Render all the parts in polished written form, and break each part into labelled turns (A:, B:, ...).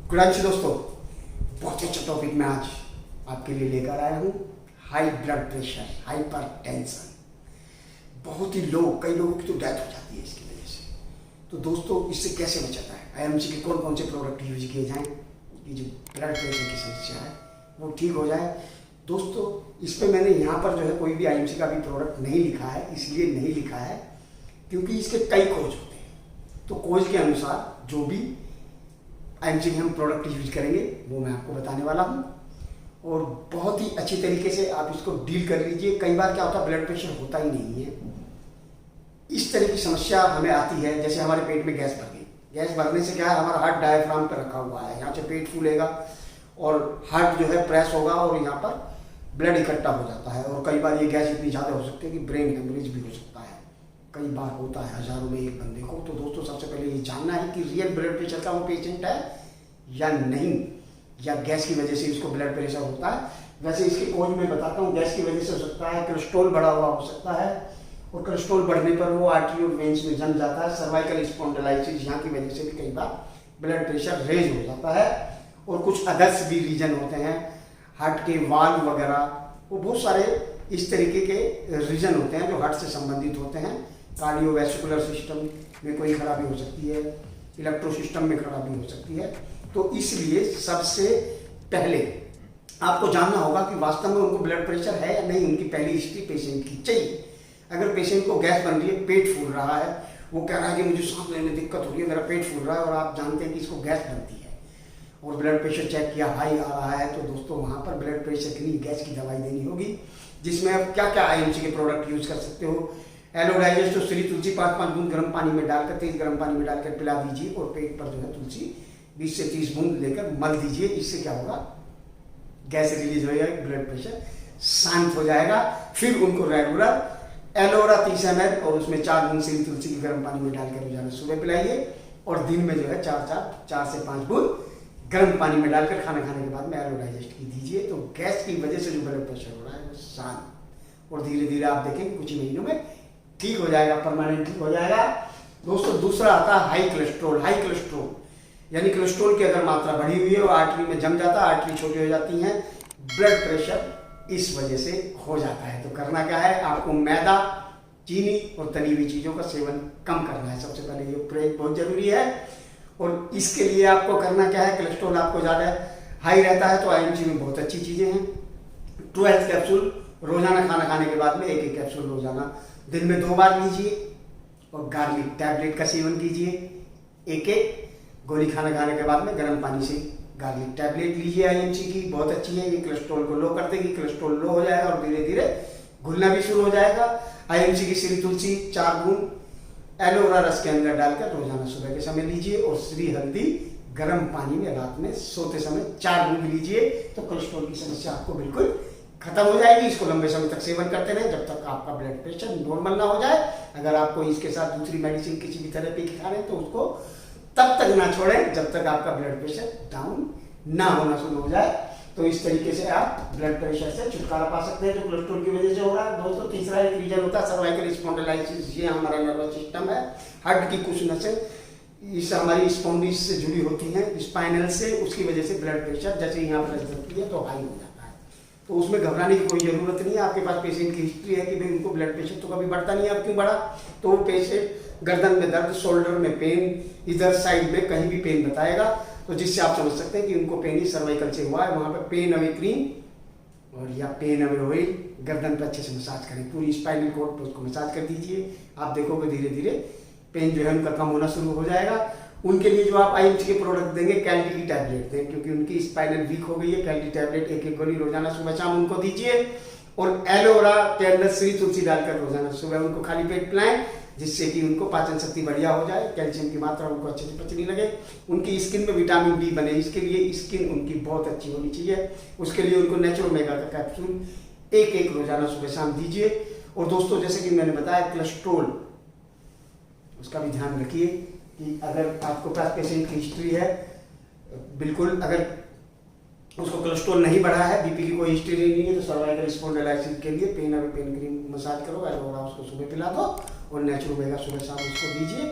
A: Good आज दोस्तों, बहुत अच्छा टॉपिक मैं आज आपके लिए लेकर आया हूँ। High blood pressure, hyper tension. बहुत ही लोग, कई लोगों की तो डेथ हो जाती है इसकी वजह से। तो दोस्तों, इससे कैसे बचा जाए? आईएमसी के कौन कौन से प्रोडक्ट यूज किए जाएं कि जो ब्लड प्रेशर की समस्या है वो ठीक हो जाए? दोस्तों, इस पर मैंने यहाँ पर जो है कोई भी आईएमसी का भी प्रोडक्ट नहीं लिखा है। इसलिए नहीं लिखा है क्योंकि इसके कई खोज होते हैं। तो खोज के अनुसार जो भी आईएमसी के हम प्रोडक्ट यूज करेंगे वो मैं आपको बताने वाला हूँ, और बहुत ही अच्छी तरीके से आप इसको डील कर लीजिए। कई बार क्या होता है, ब्लड प्रेशर होता ही नहीं है। इस तरह की समस्या हमें आती है, जैसे हमारे पेट में गैस भर गई। गैस भरने से क्या है, हमारा हार्ट डायफ्राम पर रखा हुआ है, यहाँ से पेट फूलेगा और हार्ट जो है प्रेस होगा और यहाँ पर ब्लड इकट्ठा हो जाता है। और कई बार ये गैस इतनी ज़्यादा हो सकती है कि ब्रेन हेमरेज भी हो सकता है। कई बार होता है, हजारों में एक बंदे को। तो दोस्तों, सबसे पहले ये जानना है कि रियल ब्लड प्रेशर का वो पेशेंट है या नहीं, या गैस की वजह से इसको ब्लड प्रेशर होता है। वैसे इसकी खोज में बताता हूँ, गैस की वजह से हो सकता है, कोलेस्ट्रॉल बढ़ा हुआ हो सकता है, और कोलेस्ट्रॉल बढ़ने पर वो आर्टरी और वेन्स में जम जाता है। सर्वाइकल स्पॉन्डिलाइटिस, यहाँ की वजह से भी कई बार ब्लड प्रेशर रेज हो जाता है। और कुछ अदर्स भी रीजन होते हैं, हार्ट के वाल्व वगैरह, वो बहुत सारे इस तरीके के रीजन होते हैं जो हार्ट से संबंधित होते हैं। कार्डियोवैस्कुलर सिस्टम में कोई खराबी हो सकती है, इलेक्ट्रो सिस्टम में खराबी हो सकती है। तो इसलिए सबसे पहले आपको जानना होगा कि वास्तव में उनको ब्लड प्रेशर है या नहीं। उनकी पहली हिस्ट्री पेशेंट की चाहिए। अगर पेशेंट को गैस बन रही है, पेट फूल रहा है, वो कह रहा है कि मुझे सांस लेने में दिक्कत हो रही है, मेरा पेट फूल रहा है, और आप जानते हैं कि इसको गैस बनती है, और ब्लड प्रेशर चेक किया हाई आ रहा है, तो दोस्तों वहाँ पर ब्लड प्रेशर के लिए गैस की दवाई देनी होगी, जिसमें आप क्या क्या आईएमसी के प्रोडक्ट यूज कर सकते हो। एलो डाइजेस्ट तो श्री तुलसी 5-5 बूंद गर्म पानी में डालकर, तेज गर्म पानी में डालकर पिला दीजिए, और पेट पर जो है तुलसी 20 से 30 बूंद लेकर मल दीजिए। इससे क्या होगा, गैस रिलीज हो जाएगी, ब्लड प्रेशर शांत हो जाएगा। फिर उनको रेगुलर एलोवेरा 30 ml और उसमें 4 बूंद श्री तुलसी की गर्म पानी में डालकर रोजाना सुबह पिलाइए, और दिन में जो है 4 से 5 बूंद गर्म पानी में डालकर खाना खाने के बाद में एलो डाइजेस्ट की दीजिए। तो गैस की वजह से जो ब्लड प्रेशर हो रहा है वो शांत, और धीरे धीरे आप देखेंगे कुछ ही महीनों में ठीक हो जाएगा, परमानेंट ठीक हो जाएगा। दोस्तों, दूसरा आता है हाई कोलेस्ट्रॉल। हाई कोलेस्ट्रॉल यानी कोलेस्ट्रॉल की अगर मात्रा बढ़ी हुई है और आर्टरी में जम जाता है, आर्टरी छोटी हो जाती है, ब्लड प्रेशर इस वजह से हो जाता है। तो करना क्या है, आपको मैदा, चीनी और तली हुई चीजों का सेवन कम करना है। सबसे पहले ये प्रयोग बहुत जरूरी है, और इसके लिए आपको करना क्या है, कोलेस्ट्रॉल आपको ज़्यादा हाई रहता है तो आईएमसी में बहुत अच्छी चीज़ें हैं। 12 कैप्सूल रोजाना खाना खाने के बाद में 1-1 कैप्सूल रोजाना दिन में 2 बार लीजिए, और गार्लिक टैबलेट का सेवन कीजिए। 1-1 गोली खाना खाने के बाद में गर्म पानी से गार्लिक टैबलेट लीजिए। आईएमसी की बहुत अच्छी है, ये कोलेस्ट्रॉल को लो कर देगी, कोलेस्ट्रॉल लो हो जाएगा और धीरे धीरे घुलना भी शुरू हो जाएगा। आईएमसी की श्री तुलसी 4 बूंद एलोवेरा रस के अंदर डालकर रोजाना सुबह के समय लीजिए, और श्री हल्दी गर्म पानी में रात में सोते समय 4 बूंद लीजिए। तो कोलेस्ट्रॉल की समस्या आपको बिल्कुल खत्म हो जाएगी। इसको लंबे समय तक सेवन करते रहे जब तक आपका ब्लड प्रेशर नॉर्मल ना हो जाए। अगर आपको इसके साथ दूसरी मेडिसिन किसी भी थेरेपी की खा रहे हैं तो उसको तब तक ना छोड़ें जब तक आपका ब्लड प्रेशर डाउन ना होना शुरू हो जाए। तो इस तरीके से आप ब्लड प्रेशर से छुटकारा पा सकते हैं जो कोलेस्ट्रॉल की वजह से हो रहा है। दोस्तों, तीसरा एक रीजन होता है सर्वाइकल स्पॉन्डिलाइटिस। ये हमारा नर्वस सिस्टम है, हार्ट की कुछ नसें इस हमारी स्पॉन्डिस से जुड़ी होती हैं, स्पाइनल से, उसकी वजह से ब्लड प्रेशर जैसे यहाँ पर होती है तो हाई हो जाता है। तो उसमें घबराने की कोई जरूरत नहीं है। आपके पास पेशेंट की हिस्ट्री है कि भाई उनको ब्लड प्रेशर तो कभी बढ़ता नहीं है, अब क्यों बढ़ा? तो वो पेशेंट गर्दन में दर्द, शोल्डर में पेन, इधर साइड में कहीं भी पेन बताएगा, तो जिससे आप समझ सकते हैं कि उनको पेन ही सर्वाइकल से हुआ है। वहाँ पे पेन अवे क्रीम और या पेन अवे ऑयल गर्दन पर अच्छे से मसाज करें, पूरी स्पाइनल कॉर्ड पर उसको मसाज कर दीजिए। आप देखोगे धीरे धीरे पेन जो है उनका कम होना शुरू हो जाएगा। उनके लिए जो आप आईएमसी के प्रोडक्ट देंगे, कैल्टी की टैबलेट दें, क्योंकि उनकी स्पाइनल वीक हो गई है। कैल्टी टैबलेट 1-1 गोली रोजाना सुबह शाम उनको दीजिए, और एलोवेरा के अंदर श्री तुलसी डालकर रोजाना सुबह उनको खाली पेट पिलाएं, जिससे कि उनको पाचन शक्ति बढ़िया हो जाए, कैल्शियम की मात्रा उनको अच्छे से पचने लगे, उनकी स्किन में विटामिन डी बने। इसके लिए स्किन उनकी बहुत अच्छी होनी चाहिए। उसके लिए उनको नेचुरल मेगा का कैप्सूल 1-1 रोजाना सुबह शाम दीजिए। और दोस्तों, जैसे कि मैंने बताया, कोलेस्ट्रॉल उसका भी ध्यान रखिए कि अगर आपको पास पेशेंट की हिस्ट्री है, बिल्कुल अगर उसको कोलेस्ट्रॉल नहीं बढ़ा है, बीपी की कोई हिस्ट्री नहीं है, तो सर्वाइकल स्पॉन्डिलाइटिस के लिए पेन क्रीम मसाज करो, एलोवेरा उसको सुबह पिला दो, और नेचुरल मेगा सुबह शाम उसको दीजिए।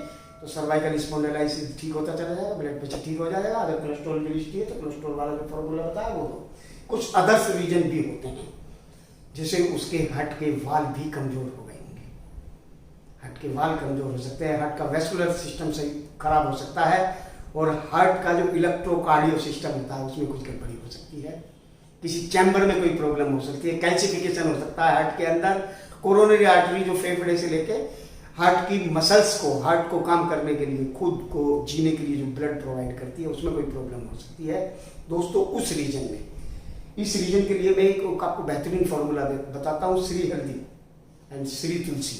A: तो सर्वाइकल स्पॉन्डिलाइटिस ठीक होता चला जाएगा, ब्लड प्रेशर ठीक हो जाएगा। अगर कोलेस्ट्रॉल की लिस्ट है तो कोलेस्ट्रॉल वाला जो फॉर्मूला होता है वो दो। कुछ अदर्स रीजन भी होते हैं, जैसे उसके हार्ट के वाल भी कमजोर हो गए होंगे, हार्ट के वाल कमजोर हो सकते हैं, हार्ट का वेस्कुलर सिस्टम सही खराब हो सकता है, और हार्ट का जो इलेक्ट्रोकार्डियो सिस्टम होता है उसमें कुछ गड़बड़ी हो सकती है, किसी चैम्बर में कोई प्रॉब्लम हो सकती है, कैल्सिफिकेशन हो सकता है हार्ट के अंदर। कोरोनरी आर्टरी जो फेफड़े से लेके हार्ट की मसल्स को, हार्ट को काम करने के लिए, खुद को जीने के लिए जो ब्लड प्रोवाइड करती है, उसमें कोई प्रॉब्लम हो सकती है दोस्तों उस रीजन में। इस रीजन के लिए मैं एक आपको बेहतरीन फॉर्मूला बताता हूँ, श्री हल्दी एंड श्री तुलसी।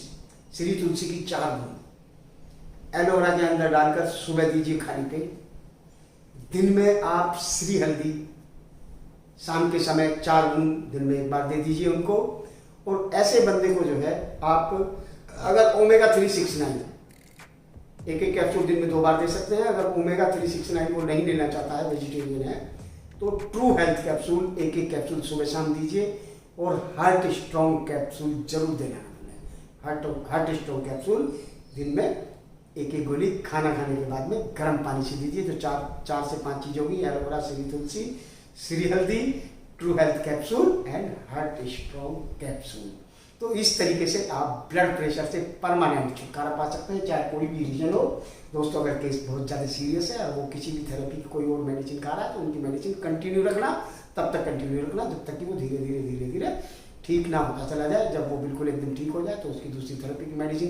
A: श्री तुलसी की 4 बूंद एलोवेरा के अंदर डालकर सुबह दीजिए खाली पेट। दिन में आप श्री हल्दी शाम के समय 4 बूंद दिन में एक बार दे दीजिए उनको। और ऐसे बंदे को जो है आप अगर ओमेगा 369 एक कैप्सूल दिन में 2 बार दे सकते हैं। अगर ओमेगा 369 को नहीं लेना चाहता है, वेजिटेरियन है, तो ट्रू हेल्थ कैप्सूल एक कैप्सूल सुबह शाम दीजिए। और हार्ट स्ट्रॉन्ग कैप्सूल जरूर देना है। हार्ट स्ट्रॉन्ग कैप्सूल दिन में एक गोली खाना खाने के बाद में गर्म पानी से दीजिए। तो 4 से 5 चीज़ होगी, एलोवेरा, श्री तुलसी, श्री हल्दी, true health capsule and heart strong capsule. तो इस तरीके से आप ब्लड प्रेशर से परमानेंट छुटकारा पा सकते हैं, चाहे कोई भी रीजन हो दोस्तों। अगर केस बहुत ज़्यादा सीरियस है और वो किसी भी थेरेपी की कोई और मेडिसिन खा रहा है तो उनकी मेडिसिन कंटिन्यू रखना, तब तक कंटिन्यू रखना जब तक कि वो धीरे धीरे ठीक ना होता चला जाए। जब वो बिल्कुल एकदम ठीक हो जाए तो उसकी दूसरी थेरेपी की मेडिसिन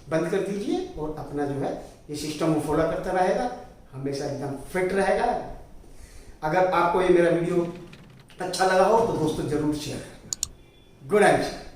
A: बंद कर दीजिए और अपना जो है ये सिस्टम वो फॉलो करता रहेगा, हमेशा एकदम फिट रहेगा। अगर आपको ये मेरा वीडियो अच्छा लगा हो तो दोस्तों जरूर शेयर करें। Good night.